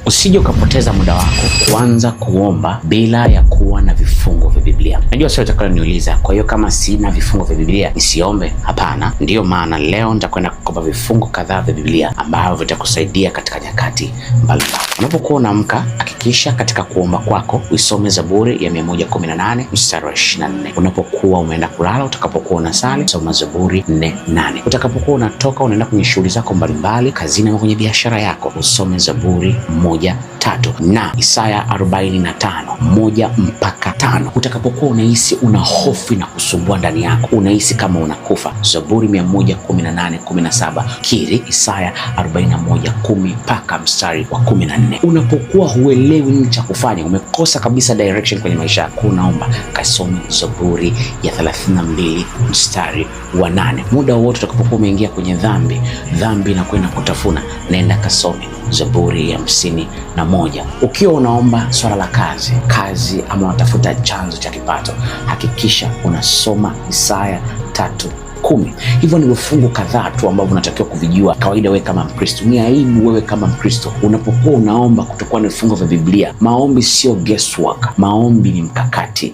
Usije ukapoteza muda wako kuanza kuomba bila ya kuwa na vifungo vya Biblia. Najua swali utakaloniuliza, kwa hiyo kama sina vifungo vya Biblia nisiombe? Hapana, ndiyo maana leo nitakwenda kukupa vifungo kadhaa vya Biblia ambavyo vitakusaidia katika nyakati mbalimbali. Unapokuwa unaamka, hakikisha katika kuomba kwako uisome Zaburi ya 118 mstari wa 24. Unapokuwa umeenda kulala, utakapokuwa unasali, soma Zaburi 4:8. Utakapokuwa unatoka unaenda kwenye shughuli zako mbalimbali, kazini au kwenye biashara yako, usome Zaburi 1:3 na Isaya 45:1-5. Utakapokuwa unahisi una hofu na kusumbua ndani yako, unahisi kama unakufa, Zaburi 118:17, kiri Isaya 41:10-14. Unapokuwa huelewi nini cha kufanya, umekosa kabisa direction kwenye maisha yako, unaomba, kasome Zaburi ya 32 mstari wa 8. Muda wote utakapokuwa umeingia kwenye dhambi na kwenda kutafuna, nenda kasome Zaburi ya 51. Ukiwa unaomba swala la kazi ama unatafuta chanzo cha kipato, hakikisha unasoma Isaya 3:10. Hivyo ni vifungu kadhaa tu ambavyo unatakiwa kuvijua. Kawaida wewe kama Mkristo, ni aibu wewe kama Mkristo unapokuwa unaomba kutokuwa na vifungo vya Biblia. Maombi sio guesswork, maombi ni mkakati.